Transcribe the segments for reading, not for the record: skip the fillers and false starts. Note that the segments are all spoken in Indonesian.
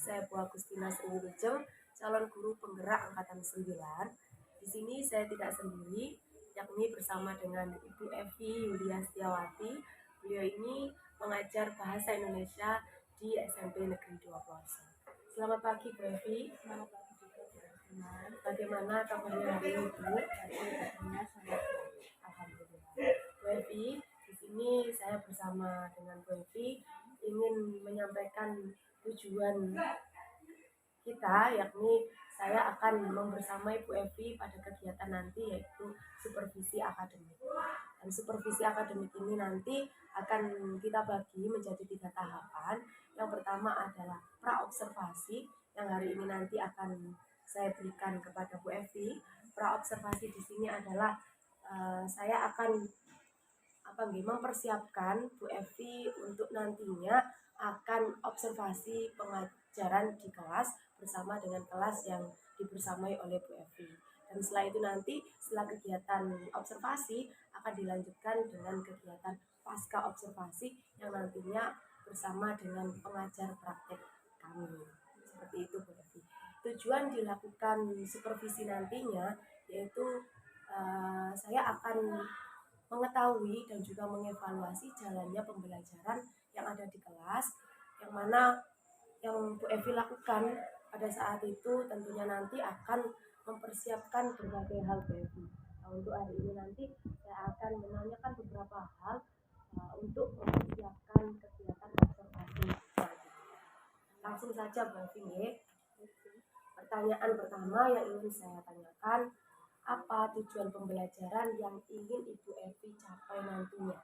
saya Bu Agustina Sriwijeng, calon guru penggerak angkatan 9. Di sini saya tidak sendiri, yakni bersama dengan Ibu Evi Yulia Setiawati. Beliau ini mengajar bahasa Indonesia di SMP Negeri 2 Ploso. Selamat pagi Bu Evi. Selamat pagi juga Bu Agustina. Bagaimana kabarnya hari ini Bu? Kabarnya sangat Alhamdulillah. Bu Evi, di sini saya bersama dengan Bu Evi ingin menyampaikan tujuan kita, yakni saya akan membersamai Bu Evi pada kegiatan nanti, yaitu supervisi akademik. Dan supervisi akademik ini nanti akan kita bagi menjadi 3 tahapan. Yang pertama adalah praobservasi, yang hari ini nanti akan saya berikan kepada Bu Evi. Praobservasi di sini adalah saya akan mempersiapkan Bu Evi untuk nantinya akan observasi pengajaran di kelas bersama dengan kelas yang dibersamai oleh Bu Evi. Dan setelah itu nanti, setelah kegiatan observasi akan dilanjutkan dengan kegiatan pasca observasi yang nantinya bersama dengan pengajar praktek kami. Seperti itu Bu Evi. Tujuan dilakukan supervisi nantinya yaitu saya akan mengetahui dan juga mengevaluasi jalannya pembelajaran yang ada di kelas, yang mana yang Bu Evi lakukan pada saat itu tentunya nanti akan mempersiapkan berbagai hal Bu Evi. Nah, untuk hari ini nanti saya akan menanyakan beberapa hal untuk mempersiapkan kegiatan observasi selanjutnya. Langsung saja Bu Evi. Pertanyaan pertama yang ingin saya tanyakan, apa tujuan pembelajaran yang ingin Ibu Evi capai nantinya?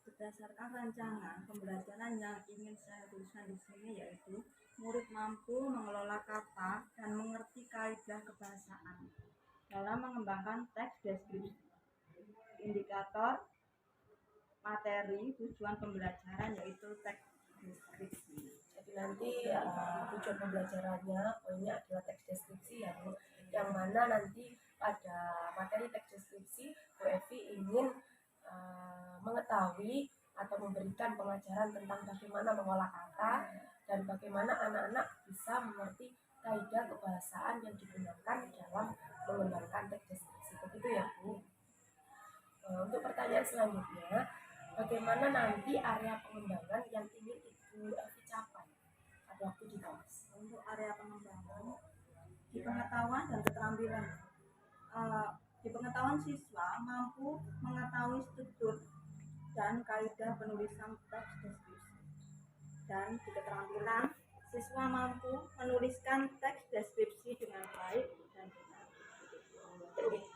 berdasarkan rancangan pembelajaran yang ingin saya tuliskan di sini, yaitu murid mampu mengelola kata dan mengerti kaidah kebahasaan dalam mengembangkan teks deskripsi. Indikator materi tujuan pembelajaran yaitu teks deskripsi. Jadi nanti tujuan pembelajarannya poinnya adalah teks deskripsi, yang mana nanti pada materi teks deskripsi Bu Evi ingin mengetahui atau memberikan pengajaran tentang bagaimana mengolah kata dan bagaimana anak-anak bisa mengerti kaidah kebahasaan yang digunakan dalam mengembangkan teks deskripsi. Begitu ya Bu. Untuk pertanyaan selanjutnya, bagaimana nanti area pengembangan yang ingin Ibu Evi capai pada waktu di kelas? Untuk area pengembangan di pengetahuan dan keterampilan, di pengetahuan siswa mampu mengetahui struktur dan kaidah penulisan teks deskripsi, dan di keterampilan siswa mampu menuliskan teks deskripsi dengan baik dan benar.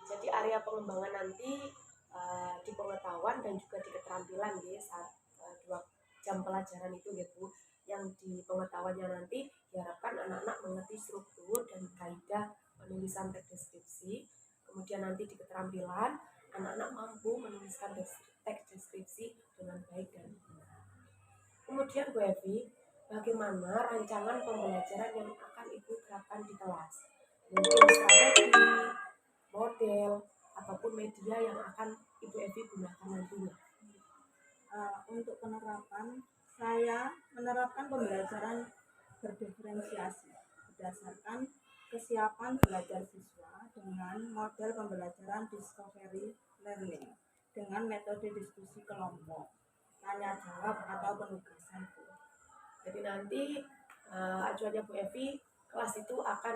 Jadi area pengembangan nanti di pengetahuan dan juga di keterampilan ya, saat 2 jam pelajaran itu ya Bu. Yang di pengetahuannya nanti diharapkan anak-anak mengerti struktur dan kaidah penulisan teks deskripsi. Kemudian nanti di keterampilan anak-anak mampu menuliskan teks deskripsi dengan baik dan benar. Kemudian Bu Evi, bagaimana rancangan pembelajaran yang akan Ibu terapkan di kelas? Mungkin strategi, model, ataupun media yang akan Ibu Evi gunakan nantinya. Untuk penerapan, saya menerapkan pembelajaran berdiferensiasi berdasarkan kesiapan belajar siswa dengan model pembelajaran discovery learning dengan metode diskusi kelompok, tanya jawab atau penugasan. Jadi nanti acuannya Bu Evi, kelas itu akan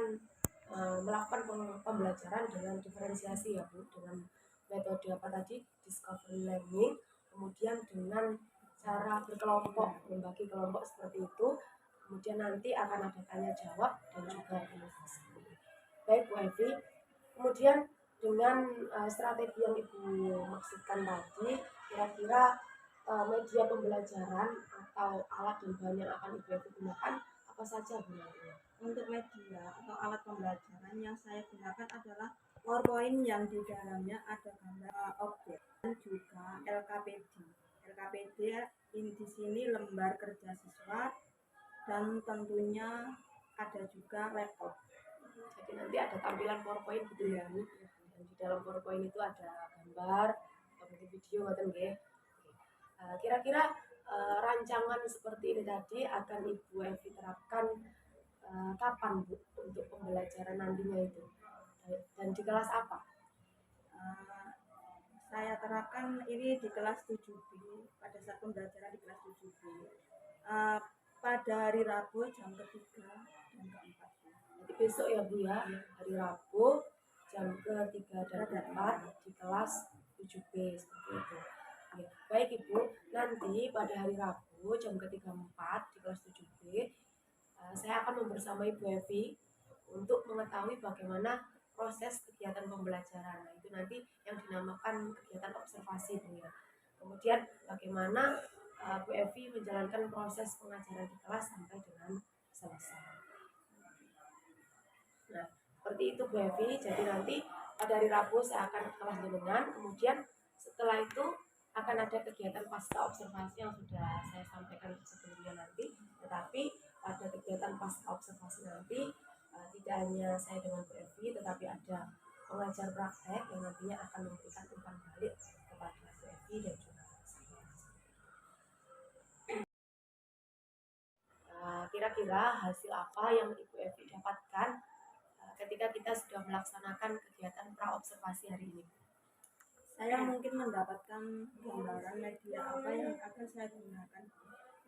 melakukan pembelajaran dengan diferensiasi ya Bu, dengan metode apa tadi, discovery learning, kemudian dengan cara berkelompok, membagi kelompok seperti itu, kemudian nanti akan ada tanya jawab dan juga penugasan. Baik Bu Evi, kemudian dengan strategi yang Ibu maksudkan tadi, kira-kira media pembelajaran atau alat dan bahan yang akan Ibu Evi gunakan apa saja Bu? Untuk media atau alat pembelajaran yang saya gunakan adalah PowerPoint yang di dalamnya ada gambar objek dan juga LKPD. LKPD ini di sini lembar kerja siswa dan tentunya ada juga laptop. Jadi nanti ada tampilan PowerPoint gitu ya Bu. Dan di dalam PowerPoint itu ada gambar, kemudian video ngoten nggih. Kira-kira rancangan seperti ini tadi akan Ibu Evi terapkan kapan Bu untuk pembelajaran nantinya itu? Dan di kelas apa? Eh, saya terapkan ini di kelas 7B, pada saat pembelajaran di kelas 7B. Pada hari Rabu jam ketiga dan keempat. Nanti besok ya Bu ya, hari Rabu jam ke-3 dan ke-4 di kelas 7B seperti itu. Oke. Baik Ibu, nanti pada hari Rabu jam ke-3 4 di kelas 7B saya akan membersamai Bu Evi untuk mengetahui bagaimana proses kegiatan pembelajaran. Nah, itu nanti yang dinamakan kegiatan observasi Bu ya. Kemudian bagaimana Bu Evi menjalankan proses pengajaran di kelas sampai dengan selesai. Nah, seperti itu Bu Evi. Jadi nanti pada hari Rabu saya akan ke kelas jenengan, kemudian setelah itu akan ada kegiatan pasca observasi yang sudah saya sampaikan sebelumnya nanti. Tetapi pada kegiatan pasca observasi nanti tidak hanya saya dengan Bu Evi, tetapi ada pengajar praktek yang nantinya akan memberikan umpan balik kepada Bu Evi dan juga saya. Kira-kira hasil apa yang Ibu Evi dapatkan ketika kita sudah melaksanakan kegiatan pra-observasi hari ini? Saya mungkin mendapatkan gambaran media apa yang akan saya gunakan.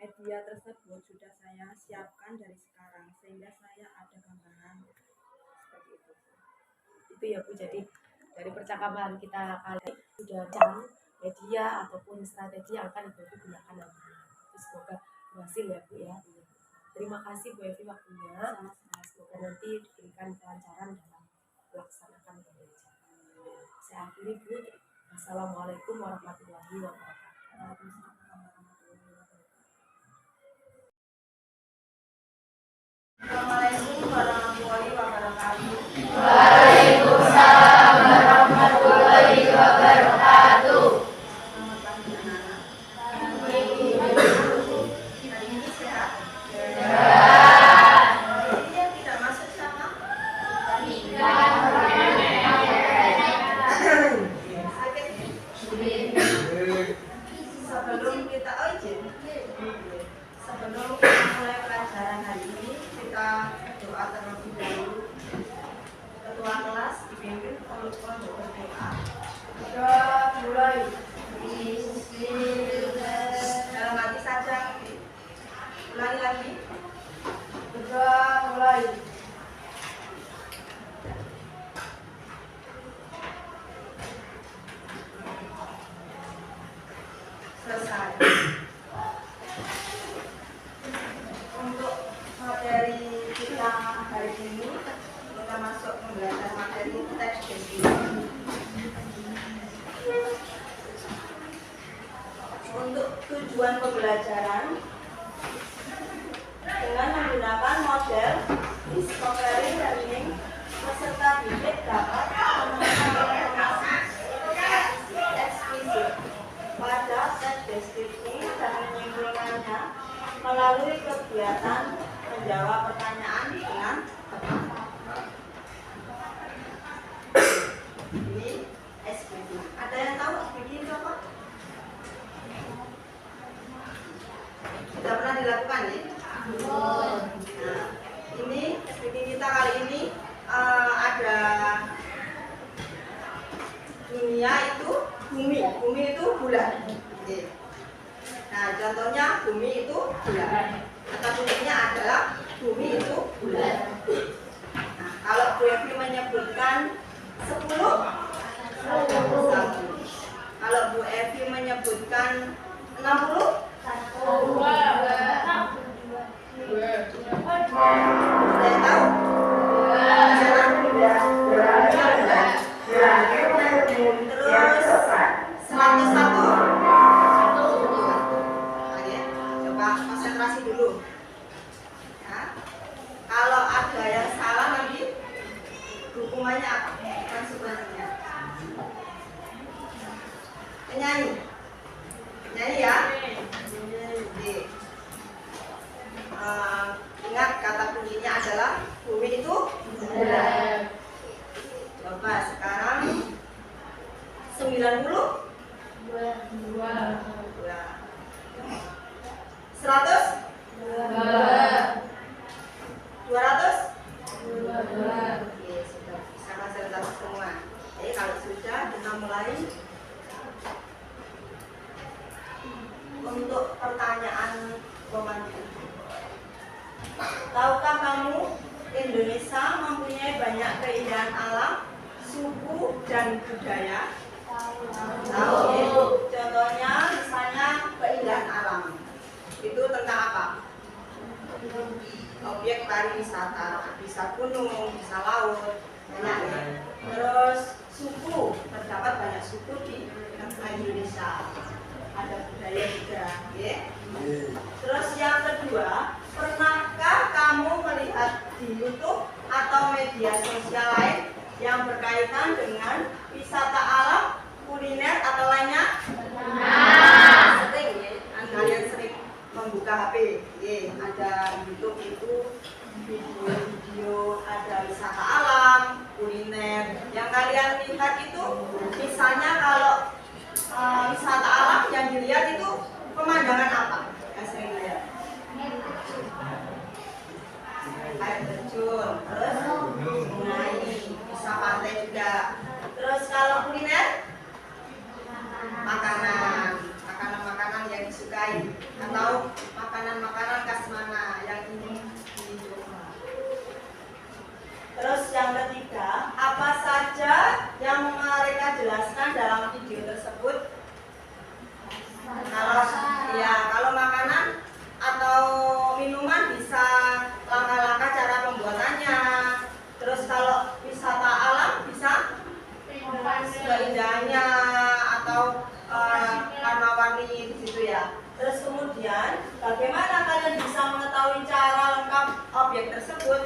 Media tersebut sudah saya siapkan dari sekarang, sehingga saya ada gambaran seperti itu. Itu ya Bu, jadi dari percakapan kita kali sudah jam media ataupun strategi yang akan Ibu gunakan nanti. Semoga berhasil ya Bu ya. Terima kasih Bu Evi waktunya. Semoga nanti diberikan kelancaran dalam melaksanakan pembelajaran. Saya akhiri Bu. Assalamualaikum warahmatullahi wabarakatuh. Assalamualaikum warahmatullahi wabarakatuh. Waalaikumsalam warahmatullahi wabarakatuh. Selamat pagi anak-anak. Hari ini sehat? Ini yang tidak masuk sama? Sebelum kita mulai pelajaran hari ini, kita doa terlebih dahulu. Ketua kelas dipimpin oleh untuk berdoa. Sudah mulai. Dalam hati saja. Ulangi lagi. Sudah mulai. Selesai. Untuk materi kita hari ini, kita masuk pembelajaran materi teks deskripsi. Untuk tujuan pembelajaran, dengan menggunakan model discovery learning, peserta didik dapat menemukan informasi eksplisit pada teks deskripsi dan menyimpulkannya melalui kegiatan menjawab pertanyaan dengan tepat. Ini SPT. Ada yang tahu SPT itu apa? Sudah pernah dilakukan ya? Nah, ini SPT kita kali ini ada dunia itu bumi itu bulan. Nah, contohnya bumi itu bulan. Kata kuncinya adalah bumi itu bulan. Nah, kalau Bu Evi menyebutkan 10, 1. Kalau Bu Evi menyebutkan 60, 2. Ada yang tahu? Terus 101. Coba konsentrasi dulu. Ya. Kalau ada yang salah nanti hukumannya apa? Konsekuensinya. Penyanyi. Penyanyi ya. Oke. Ingat kata kuncinya adalah bumi itu bulan. Coba sekarang 90, 2. 100, 200, Oke, sudah bisa konsentrasi semua. Jadi kalau sudah, kita mulai untuk pertanyaan pemandu. Tahukah kamu Indonesia mempunyai banyak keindahan alam, suku, dan budaya? Tahu. Contohnya misalnya keindahan alam. Itu tentang apa? Objek pariwisata, bisa gunung, bisa laut, banyak ya. Terus suku, terdapat banyak suku di Indonesia. Ada budaya juga, ya. Terus yang kedua, pernahkah kamu melihat di YouTube atau media sosial lain yang berkaitan dengan wisata alam, kuliner atau lainnya? Sering ya, kalian sering membuka HP, ya. Ada YouTube itu video-video, ada wisata alam, kuliner. Yang kalian lihat itu, misalnya kalau wisata alam yang dilihat itu pemandangan apa? Yang sering lihat? Air terjun, terus sungai, bisa pantai juga. Terus kalau kuliner, makanan yang disukai atau makanan khas mana yang ingin dicoba. Terus yang ketiga, apa saja yang mereka jelaskan dalam video tersebut? Kalau makanan atau minuman bisa langkah-langkah cara pembuatannya. Terus kalau wisata alam bisa keindahannya atau warna-warni di situ ya. Terus kemudian bagaimana kalian bisa mengetahui cara lengkap objek tersebut?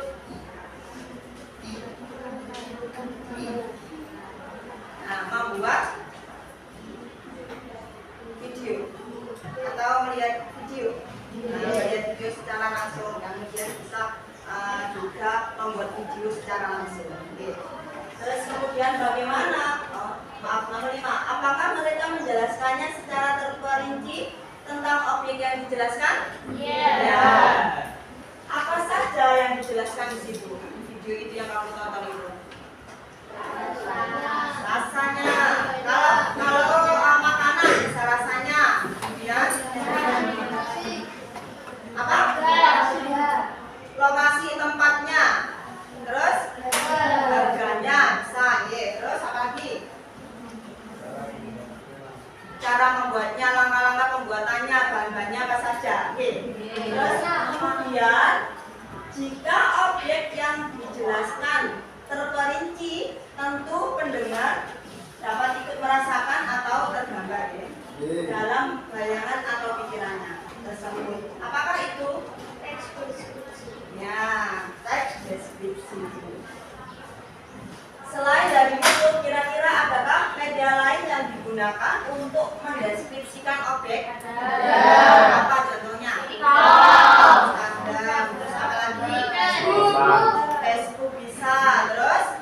Nah, membuat video atau melihat video. Melihat video secara langsung, dan kemudian bisa juga membuat video secara langsung. Terus kemudian bagaimana? Nomor 5. Apakah mereka menjelaskannya secara terperinci tentang objek yang dijelaskan? Ya. Apa saja yang dijelaskan di situ? Video itu yang kamu tonton itu. Rasanya. Kalau makanan bisa rasanya. Kemudian apa? Lokasi tempatnya. Terus harganya bisa, ya. Terus apa lagi? Cara membuatnya, langkah-langkah pembuatannya, bahan-bahannya apa saja. Terus kemudian jika objek yang dijelaskan terperinci, tentu pendengar dapat ikut merasakan atau tergambar ya, dalam bayangan atau pikirannya tersebut. Apakah itu? Teks deskripsi. Ya, teks deskripsi. Selain dari itu, kira-kira adakah media lain yang digunakan untuk mendeskripsikan objek? Apa contohnya? Instagram, terus apa lagi? Facebook bisa, terus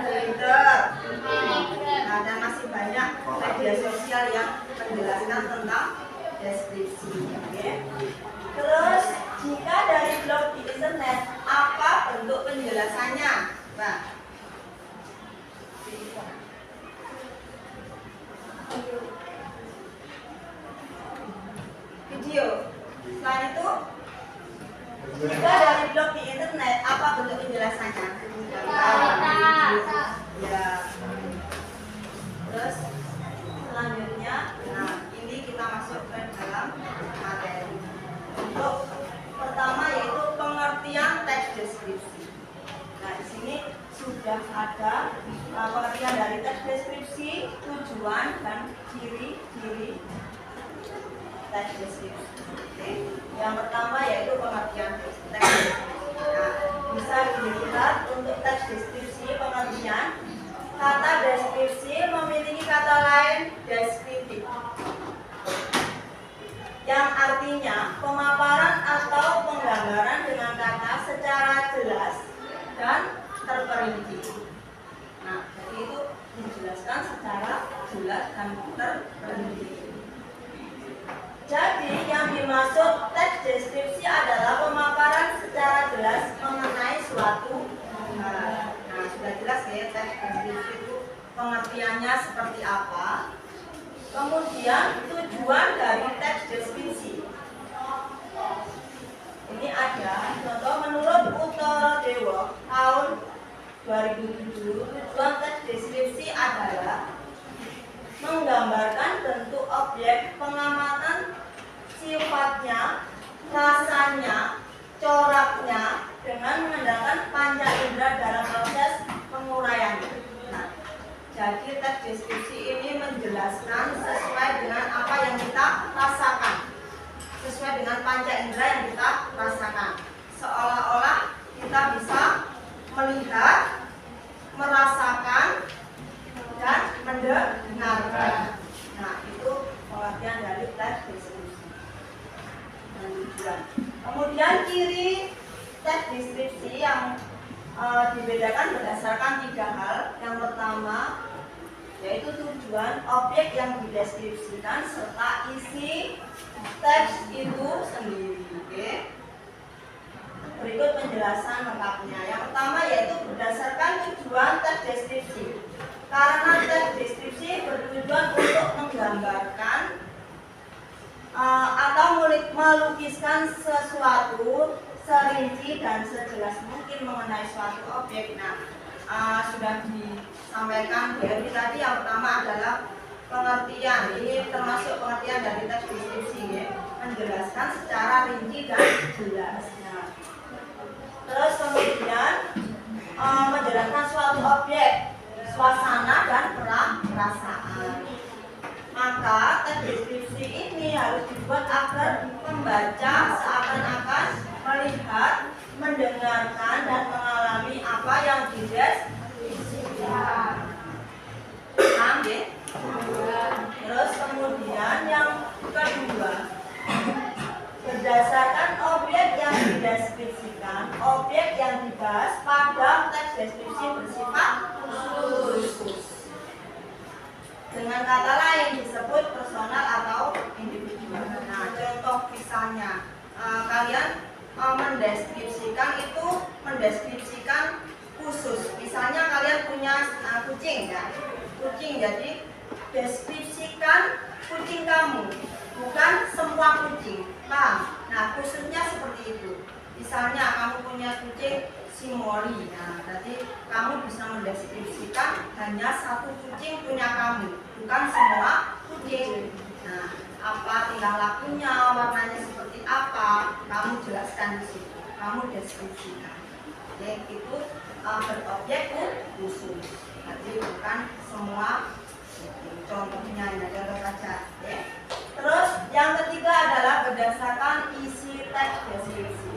Twitter. Nah, dan masih banyak media sosial yang menjelaskan tentang deskripsi. Okay? Terus, jika dari blog di internet, apa bentuk penjelasannya? Nah, video. Selain itu, jika dari blog di internet, apa bentuk penjelasannya? Ya. Terus selanjutnya, nah ini kita masuk ke dalam materi. Untuk pertama yaitu pengertian teks deskripsi. Nah di sini sudah ada pengertian dari teks deskripsi, tujuan dan ciri-ciri teks deskripsi. Oke. Yang pertama yaitu pengertian teks deskripsi. Nah, bisa dilihat untuk teks deskripsi pengertian. Kata deskripsi memiliki kata lain deskriptif, yang artinya pemaparan atau penggambaran dengan kata secara jelas dan terperinci. Nah, jadi itu dijelaskan secara jelas dan terperinci. Jadi yang dimaksud teks deskripsi adalah pemaparan secara jelas mengenai suatu sudah jelas ya teks deskripsi itu pengertiannya seperti apa. Kemudian tujuan dari teks deskripsi. Ini ada contoh menurut Uttara Dewa tahun 2007, tujuan teks deskripsi adalah menggambarkan bentuk objek, pengamatan sifatnya, rasanya, coraknya dengan mengandalkan panca indera dalam proses penguraian. Nah, jadi teks deskripsi ini menjelaskan sesuai dengan apa yang kita rasakan, sesuai dengan panca indera yang kita rasakan, seolah-olah kita bisa melihat, merasakan, dan mendengarkan. Nah, itu pengertian dari teks deskripsi. Kemudian ciri teks deskripsi yang dibedakan berdasarkan 3 hal. Yang pertama yaitu tujuan objek yang dideskripsikan serta isi teks itu sendiri. Oke. Berikut penjelasan lengkapnya. Yang pertama yaitu berdasarkan tujuan teks deskripsi. Karena teks deskripsi bertujuan untuk menggambarkan atau melukiskan sesuatu serinci dan sejelas mungkin mengenai suatu objek. Nah, sudah disampaikan dari tadi. Yang pertama adalah pengertian. Ini termasuk pengertian dari teks deskripsi ya. Menjelaskan secara rinci dan jelas. Nah, terus kemudian menjelaskan suatu objek, suasana dan perasaan. Maka teks deskripsi ini harus dibuat agar pembaca seakan-akan melihat, mendengarkan dan mengalami apa yang dideskripsikan. Paham ya? Terus kemudian yang kedua, berdasarkan objek yang dideskripsikan, objek yang dibahas pada teks deskripsi bersifat khusus. Dengan kata lain disebut personal atau individual. Nah, contoh misalnya kalian mendeskripsikan itu mendeskripsikan khusus. Misalnya kalian punya kucing ya, kucing. Jadi deskripsikan kucing kamu, bukan semua kucing. Paham? Nah, khususnya seperti itu. Misalnya kamu punya kucing si Mori, nah berarti kamu bisa mendeskripsikan hanya satu kucing punya kamu, bukan semua kucing. Nah, apa tingkah lakunya, warnanya seperti apa, kamu jelaskan di situ, kamu deskripsikan. Oke, itu berobjek khusus. Jadi bukan semua. Contohnya ini contoh saja. Ya. Terus yang ketiga adalah berdasarkan isi teks deskripsi.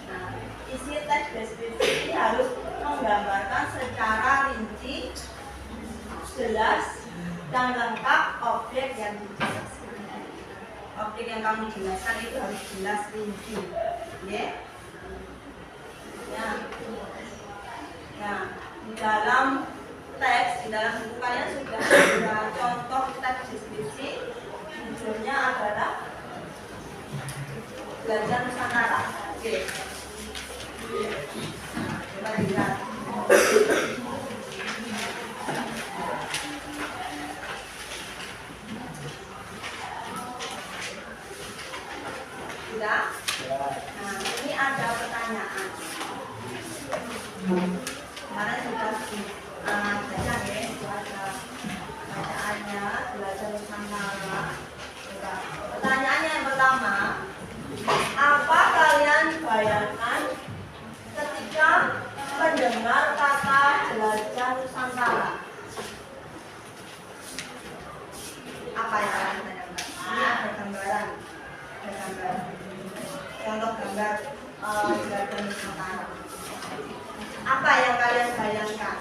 Nah, isi teks deskripsi ini harus menggambarkan secara rinci, jelas dan lengkap objek yang dijelaskan. Objek yang kamu jelaskan itu harus jelas rinci. Ya. Nah, di dalam teks, di dalam buku kalian sudah ada contoh teks deskripsi. Judulnya adalah Belajar Nusantara. Oke. Coba dilihat. Sudah? Nah, ini ada pertanyaan. Kemarin sudah baca ya, bacaannya Belajar Nusantara. Pertanyaannya yang pertama, apa kalian bayangkan ketika mendengar kata Jelajah Nusantara? Apa yang kalian bayangkan? Ini ada gambaran, contoh gambar Jelajah Nusantara. Apa yang kalian bayangkan?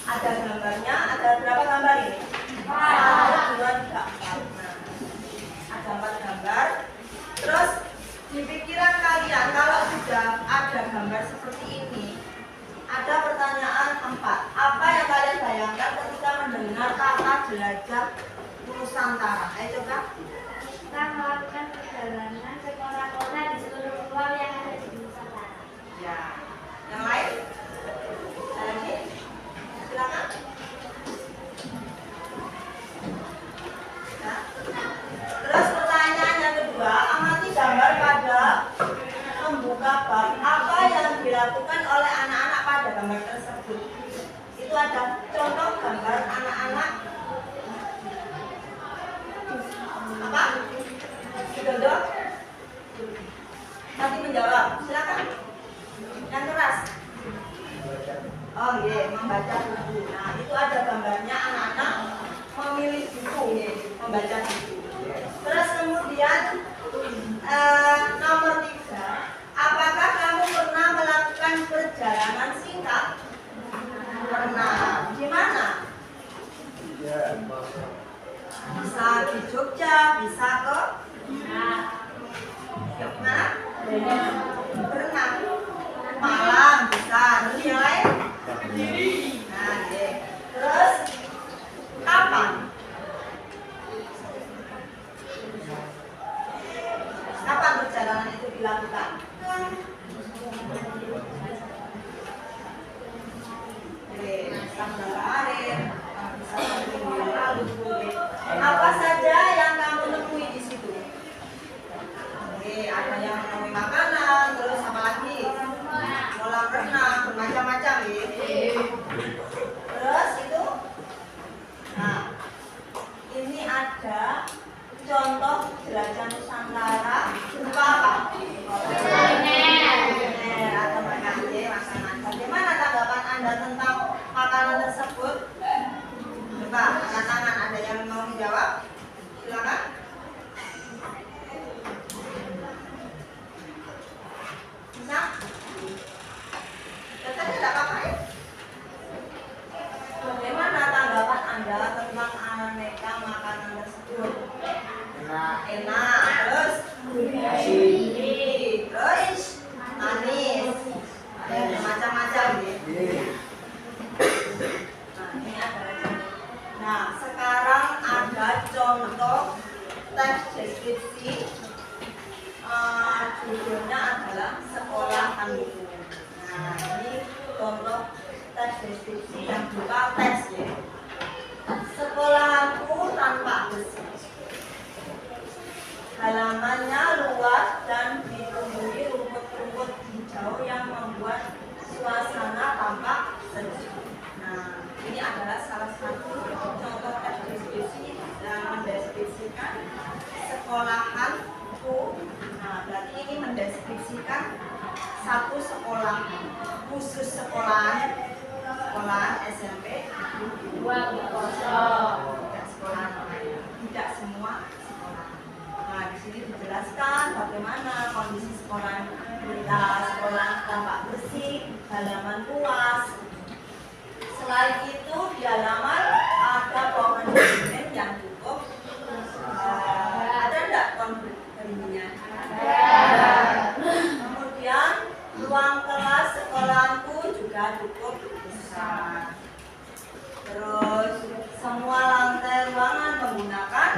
Ada gambarnya, ada berapa gambar ini? 1, 2, 3, 4. Nah, ada 4 gambar. Terus di pikiran kalian kalau sudah ada gambar seperti ini, ada pertanyaan 4. Apa yang kalian bayangkan ketika mendengar kata Jelajah Nusantara? Ayo coba. Kita melakukan perjalanan ke kota-kota di seluruh pulau yang ada di Nusantara. Ya. Yang lain? gambar tersebut. Itu ada contoh gambar anak-anak apa? Dodok? Nanti menjawab, silakan. Yang keras. Oh iya, membaca buku. Nah itu ada gambarnya anak-anak memilih buku, membaca buku. Terus kemudian nomor 3, apakah kamu pernah melakukan perjalanan singkat? Pernah. Di mana? Bisa di Jogja, bisa ke mana? Berenang. Malang bisa. Terus yang lain? Nah, deh. Terus kapan? Kapan perjalanan itu dilakukan? Bisa kemarin, bisa minggu yang lalu. Apa saja yang kamu temui di situ? Ada yang menemui makanan, terus apa lagi? Kolam renang, bermacam-macam ya. Terus itu, nah ini ada contoh jelajah Nusantara berupa apa? Atau makanan. Bagaimana tanggapan Anda tentang makanan tersebut? Coba angkat tangan, ada yang mau menjawab? Silakan. Bisa? Katanya tidak apa-apa ya? Bagaimana tanggapan Anda tentang aneka makanan tersebut? Enak, terus terus manis, macam-macam ya. Nah ini ada. Nah sekarang ada contoh teks deskripsi. Judulnya adalah sekolah tangguhku. Nah ini contoh teks deskripsi yang berupa teks ya. Sekolahku tanpa besi. Halamannya luas dan ditumbuhi rumput-rumput hijau yang membuat suasana tampak sejuk. Nah, ini adalah salah satu contoh teks deskripsi yang mendeskripsikan sekolahanku. Nah, berarti ini mendeskripsikan satu sekolah khusus sekolahan SMP. Tidak semua sekolah. Nah, di sini dijelaskan bagaimana kondisi sekolah kita, sekolah tampak bersih, halaman luas. Selain itu di halaman ada pohon beringin yang cukup. Ada enggak pohon beringinnya? Kemudian ruang kelas sekolahanku juga cukup besar. Terus semua lantai ruangan menggunakan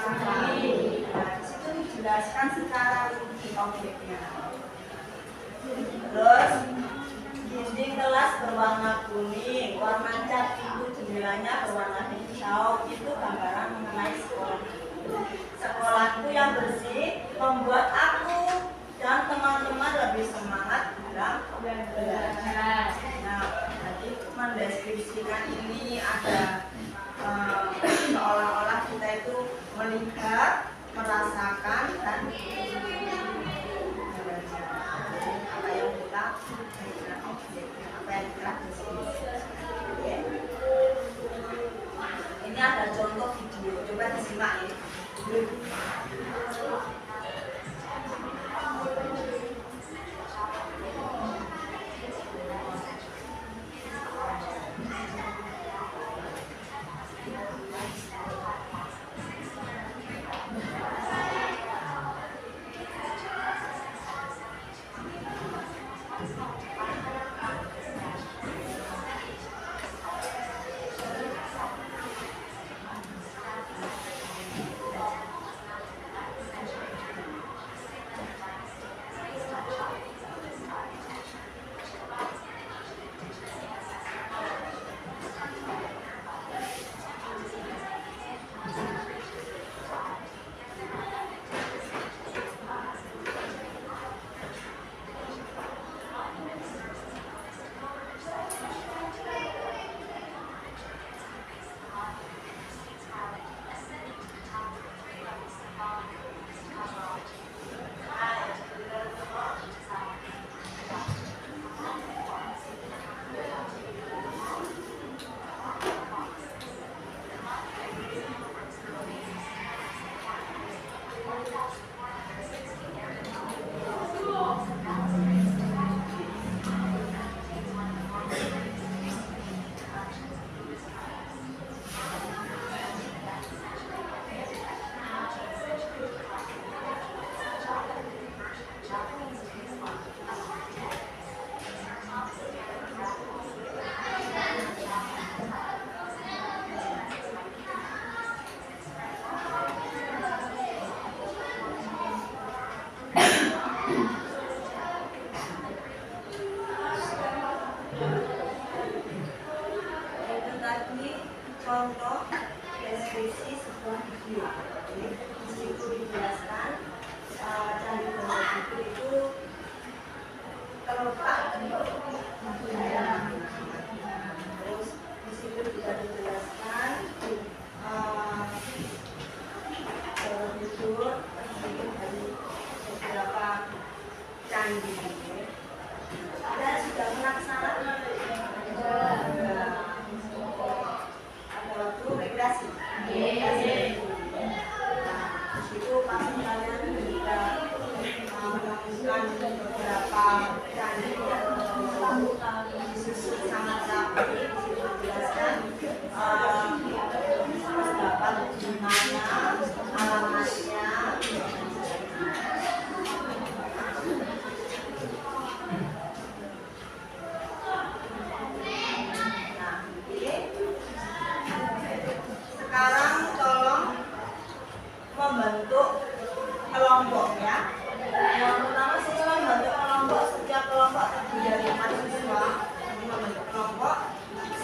kayu. Nah, di situ dijelaskan secara rinci objeknya. Terus dinding kelas berwarna kuning, warna cat pintu jendelanya berwarna hijau. Itu gambaran mengenai sekolah. Sekolahku yang bersih membuat aku dan teman-teman lebih semangat dalam belajar. Nah, jadi mendeskripsikan ini ada seolah-olah kita itu melihat, merasakan dan belajar. Apa yang kita dengan objek, apa yang kita deskripsi. Ini ada contoh video, coba disimak ya. contoh deskripsi sebuah video. Jadi di situ dijelaskan Candi Borobudur itu terletak di daerah. Terus di situ juga dijelaskan Borobudur terdiri dari beberapa candi. Ada sudah pernah ke sana? Ada waktu rekreasi. Nah, di situ pasti kalian juga menemukan beberapa candi yang disusun sangat rapi. Di situ dijelaskan terdapat di mana alamatnya. Sekarang tolong membentuk kelompok ya. Yang pertama siswa membentuk kelompok, setiap kelompok terdiri dari 4 siswa. Ini membentuk kelompok,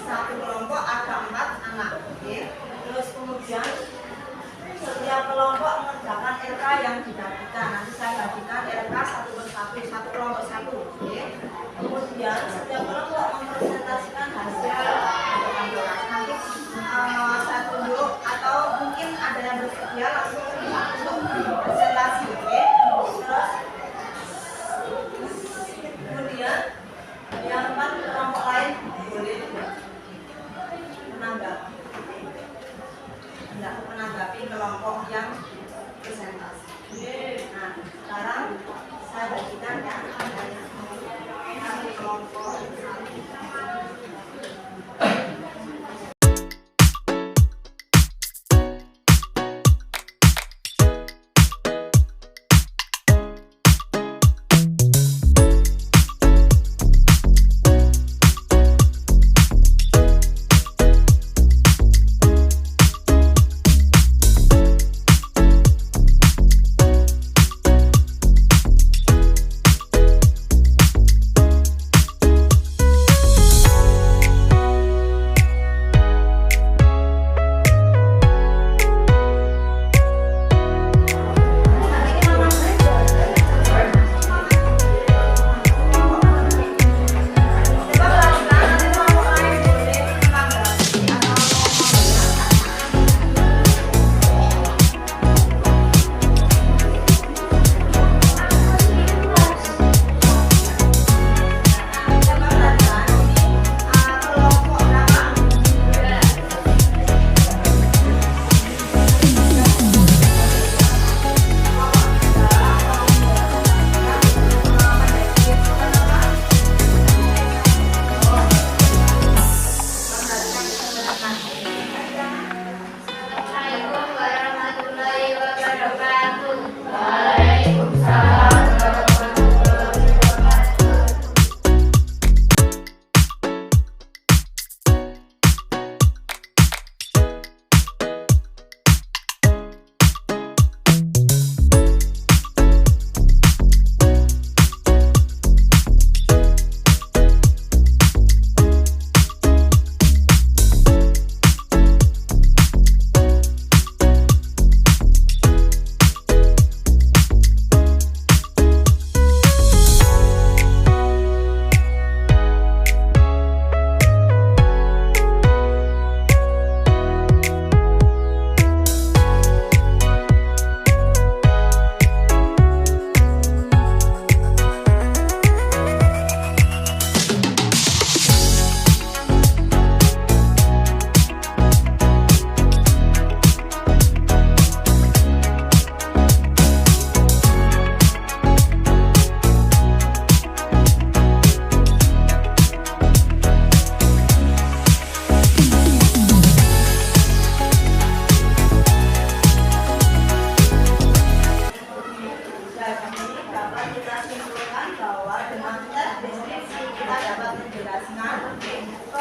satu kelompok ada 4 anak. Oke. Terus kemudian setiap kelompok mengerjakan RK yang dibagikan. Nanti saya bagikan RK satu persatu, satu kelompok satu. Oke. Kemudian setiap kelompok mempresentasikan hasil kelompok kelas. Nanti saya tunjuk atau mungkin ada yang bersedia langsung untuk presentasi. Oke. Terus kemudian yang 4 kelompok lain boleh menanggapi kelompok yang presentasi. Nah, sekarang saya bagikan ya satu kelompok.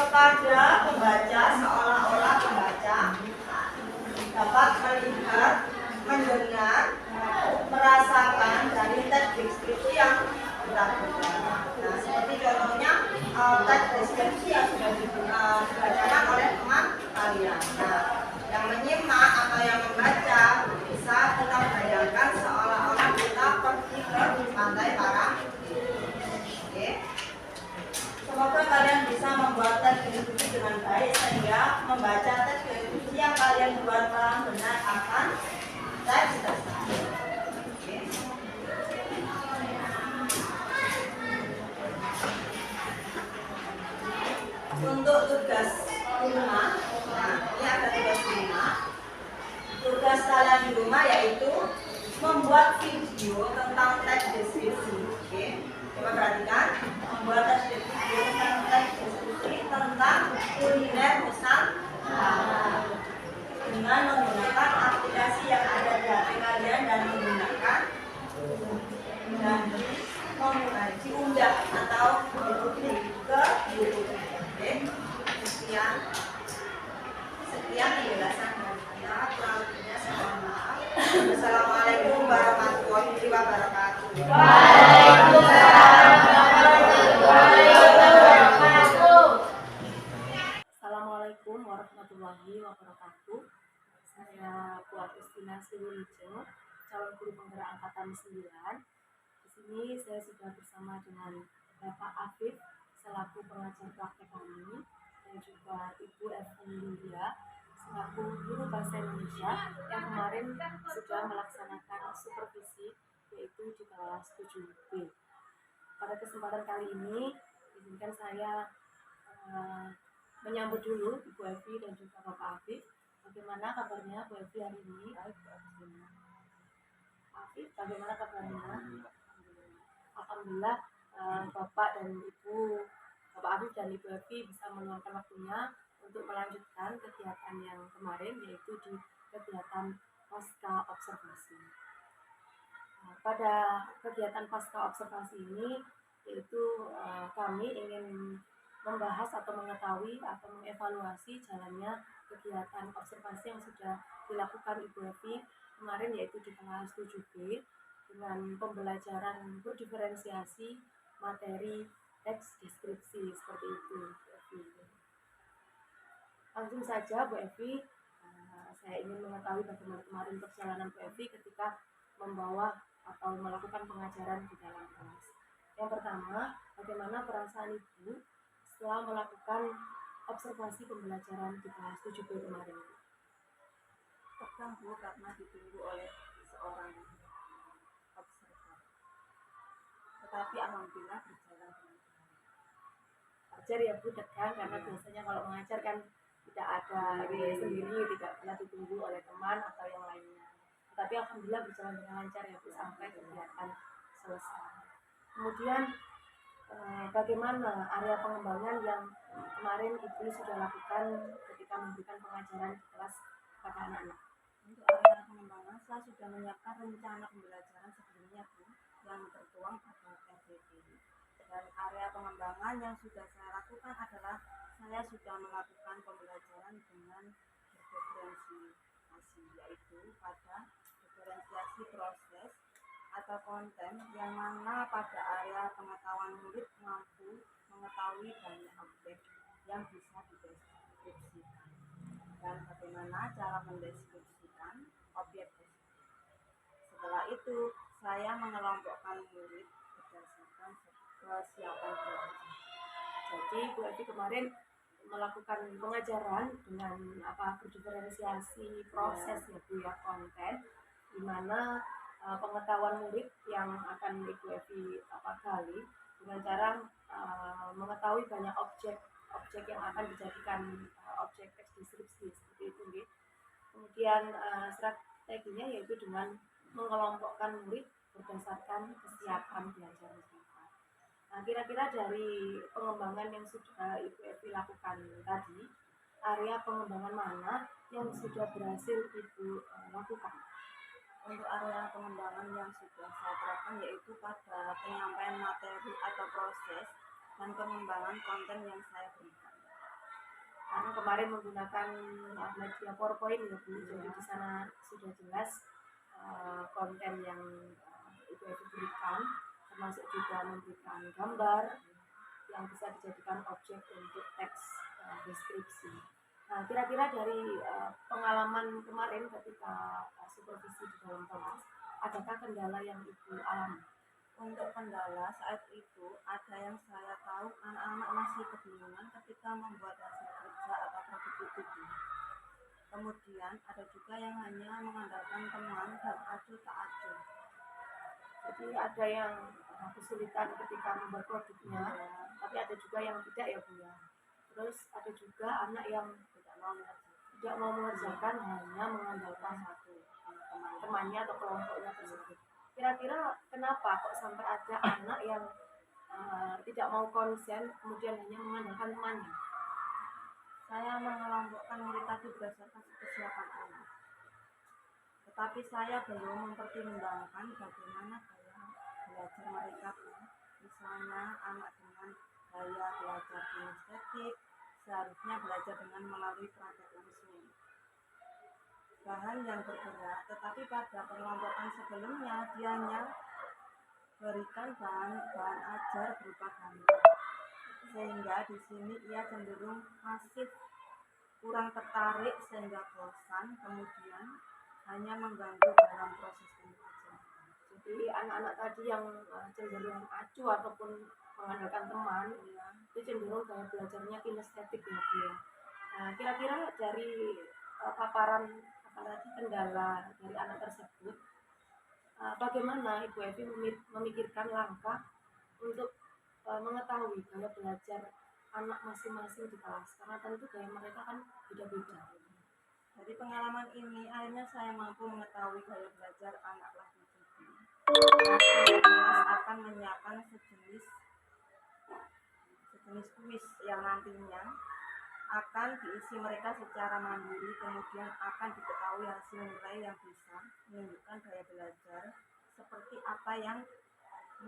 kepada pembaca seolah-olah pembaca dapat melihat, mendengar, merasakan dari teks deskripsi yang berbeda. Nah, seperti contohnya teks deskripsi yang sudah dibacakan oleh teman kalian. membaca teks deskripsi yang kalian buat benar akan teks dasar. Oke. Untuk tugas rumah, nah ini ada tugas rumah. Tugas kalian di rumah yaitu membuat video tentang teks deskripsi. Oke, coba perhatikan, membuat video tentang teks deskripsi tentang kuliner Nusantara dengan menggunakan aplikasi yang ada di HP kalian dan menggunakan diunggah atau dipublik ke YouTube. Oke, sekian penjelasan dari saya. Kurang lebihnya saya mohon maaf. Assalamualaikum warahmatullahi wabarakatuh. Waalaikumsalam warahmatullahi wabarakatuh. Assalamualaikum warahmatullahi wabarakatuh. Saya Bu Agustina Siwulijo, calon guru penggerak angkatan 9. Di sini saya sudah bersama dengan Bapak Afif selaku pengajar praktek kami dan juga Ibu Evelia selaku guru bahasa Indonesia yang kemarin sudah melaksanakan supervisi yaitu di kelas 7B. Pada kesempatan kali ini izinkan saya menyambut dulu Ibu Evi dan juga Bapak Afif. Bagaimana kabarnya Bu Evi hari ini? Baik, Bu Afif, bagaimana kabarnya? Alhamdulillah, Bapak dan Ibu, Bapak Afif dan Ibu Evi bisa meluangkan waktunya untuk melanjutkan kegiatan yang kemarin, yaitu di kegiatan pasca observasi. Pada kegiatan pasca observasi ini, yaitu kami ingin membahas atau mengetahui atau mengevaluasi jalannya kegiatan observasi yang sudah dilakukan Ibu Evi kemarin, yaitu di kelas 7B dengan pembelajaran berdiferensiasi materi teks deskripsi seperti itu. Langsung saja Bu Evi, saya ingin mengetahui bagaimana kemarin perjalanan Bu Evi ketika membawa atau melakukan pengajaran di dalam kelas. Yang pertama, bagaimana perasaan Ibu setelah melakukan observasi pembelajaran di kelas 7B kemarin? Tegang Bu karena ditunggu oleh seorang observator. Tetapi alhamdulillah berjalan dengan baik. Wajar ya Bu tegang karena biasanya kalau mengajar kan tidak ada diri sendiri, tidak pernah ditunggu oleh teman atau yang lainnya. Tetapi alhamdulillah berjalan dengan lancar ya Bu sampai kegiatan selesai. Kemudian bagaimana area pengembangan yang kemarin Ibu sudah lakukan ketika memberikan pengajaran di kelas kepada anak-anak? Untuk area pengembangan, saya sudah menyiapkan rencana pembelajaran sebelumnya Bu yang tertuang pada RDP. Dan area pengembangan yang sudah saya lakukan adalah saya sudah melakukan pembelajaran dengan diferensiasi, yaitu pada diferensiasi proses atau konten yang mana pada area pengetahuan murid mampu mengetahui banyak objek yang bisa dideskripsikan dan bagaimana cara mendeskripsikan objek tersebut. Setelah itu, saya mengelompokkan murid berdasarkan kesiapan belajar. Jadi Bu Evi kemarin melakukan pengajaran dengan berdiferensiasi proses ya Bu ya, konten, di mana pengetahuan murid yang akan Ibu Evi gali dengan cara mengetahui banyak objek yang akan dijadikan objek teks deskripsi seperti itu. Kemudian strateginya yaitu dengan mengelompokkan murid berdasarkan kesiapan belajar mereka. Nah, kira-kira dari pengembangan yang sudah Ibu Evi lakukan tadi, area pengembangan mana yang sudah berhasil Ibu lakukan? Untuk area pengembangan yang sudah saya terapkan yaitu pada penyampaian materi atau proses dan pengembangan konten yang saya berikan. Karena kemarin menggunakan media PowerPoint ya Bu, jadi di sana sudah jelas konten yang Ibu Evi berikan, termasuk juga memberikan gambar yang bisa dijadikan objek untuk teks deskripsi. Nah, kira-kira dari pengalaman kemarin ketika supervisi di dalam kelas, adakah kendala yang Ibu alami? Untuk kendala saat itu ada yang saya tahu anak-anak masih kebingungan ketika membuat hasil kerja atau produk Begitu, Bu. Kemudian ada juga yang hanya mengandalkan teman dan acuh tak acuh. Jadi ada yang kesulitan ketika membuat produknya, tapi ada juga yang tidak ya Bu ya. Terus ada juga anak yang tidak mau mengerjakan, hanya mengandalkan satu temannya atau kelompoknya tersebut. Kira-kira kenapa kok sampai ada anak yang tidak mau konsen kemudian hanya mengandalkan temannya? Saya mengelompokkan murid tadi berdasarkan kesiapan anak. Tetapi saya belum mempertimbangkan bagaimana gaya belajar mereka. Misalnya anak dengan gaya belajar kinestetik seharusnya belajar dengan melalui praktek langsung. Bahan yang bergerak, tetapi pada pengelompokan sebelumnya dia hanya berikan bahan ajar berupa gambar. Sehingga di sini ia cenderung pasif, kurang tertarik sehingga bosan, kemudian hanya mengganggu dalam proses pembelajaran. Jadi anak-anak tadi yang cenderung acuh ataupun mengandalkan teman, ya, itu cenderung gaya belajarnya kinestetik ya Bu ya. Nah, kira-kira dari paparan apalagi kendala dari anak tersebut, bagaimana Ibu Evi memikirkan langkah untuk mengetahui gaya belajar anak masing-masing di kelas, karena tentu gaya mereka kan beda-beda. Dari pengalaman ini akhirnya saya mampu mengetahui gaya belajar anak kelas 7. Kelas akan menyiapkan sejenis kuis yang nantinya akan diisi mereka secara mandiri, kemudian akan diketahui hasil nilai yang bisa menunjukkan gaya belajar seperti apa yang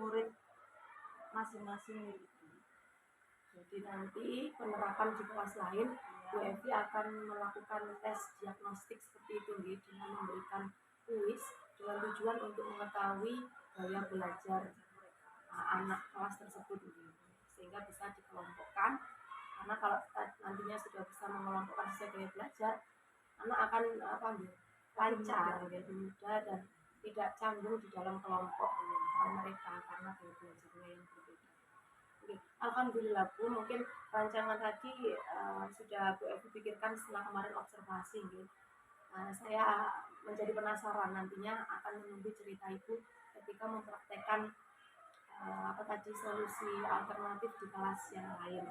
murid masing-masing miliki. Jadi nanti penerapan di kelas lain, Bu Evi akan melakukan tes diagnostik seperti itu dengan memberikan kuis dengan tujuan untuk mengetahui gaya belajar anak kelas tersebut sehingga bisa dikelompokkan, karena kalau nantinya sudah bisa mengelompokkan sesuai gaya belajar, anak akan lancar, lebih mudah dan tidak canggung di dalam kelompok mereka karena gaya belajarnya yang berbeda. Oke, alhamdulillah Bu, mungkin rancangan tadi sudah Bu Evi pikirkan setelah kemarin observasi gitu. Saya menjadi penasaran, nantinya akan menunggu cerita Ibu ketika mempraktekkan solusi alternatif di kelas yang lain.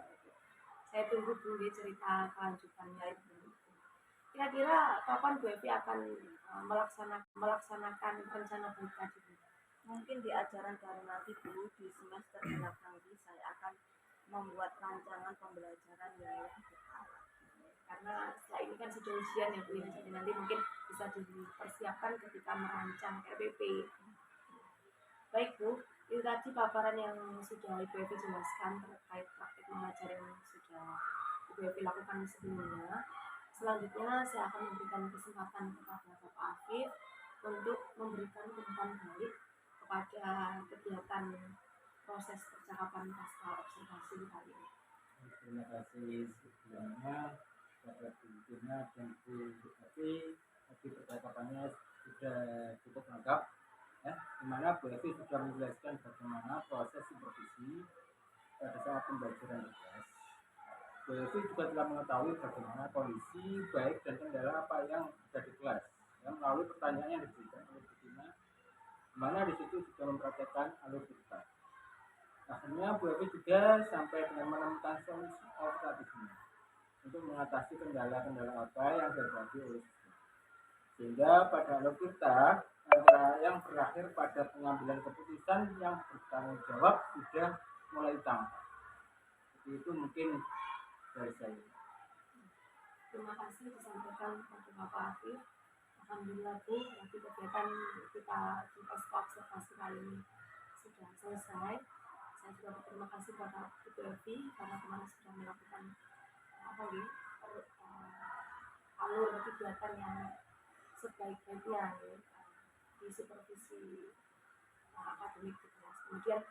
Saya tunggu dulu cerita kelanjutannya Ibu. Kira-kira kapan Bu Evi akan melaksanakan rencana Bu tadi? Mungkin di ajaran baru nanti dulu di semester genap nanti saya akan membuat rancangan pembelajaran yang lebih dekat. Karena setelah ini kan sudah ujian ya Bu, jadi nanti mungkin bisa dipersiapkan ketika merancang RPP. Baik Bu, itu tadi paparan yang sudah Ibu Evi jelaskan terkait praktik mengajar yang sudah Ibu Evi lakukan sebelumnya. Selanjutnya saya akan memberikan kesempatan kepada Bapak Afif untuk memberikan umpan balik kepada kegiatan proses percakapan pasca observasi kali ini. Terima kasih sebelumnya kepada Bu Tina dan Bu Evi. Tadi percakapannya sudah cukup lengkap, ya, di mana Bu Evi sudah menjelaskan bagaimana proses supervisi pada saat pembelajaran di kelas. Bu Evi juga telah mengetahui bagaimana kondisi baik dan kendala apa yang ada di kelas, yang melalui pertanyaan yang diberikan oleh Bu Tina, di mana di situ sudah mempraktekkan alur cerita. Akhirnya Bu Evi juga sampai dengan menemukan solusi alternatifnya untuk mengatasi kendala-kendala apa yang terjadi oleh siswa. Sehingga pada alur kita yang berakhir pada pengambilan keputusan yang bertanggung jawab sudah mulai tampak. Jadi itu mungkin dari saya. Terima kasih disampaikan kepada Bapak Afif. Alhamdulillah Bu, nanti kegiatan kita di posko observasi kali ini sudah selesai. Saya juga berterima kasih kepada Ibu Evi karena kemarin sudah melakukan alur kegiatan yang sebaik-baiknya di supervisi akademik di kelas. Kemudian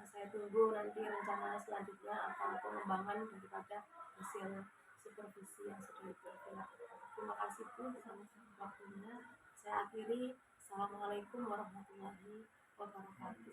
saya tunggu nanti rencana selanjutnya atau pengembangan daripada hasil supervisi yang sudah dilakukan. Terima kasih Bu atas waktunya. Saya akhiri. Assalamualaikum warahmatullahi wabarakatuh.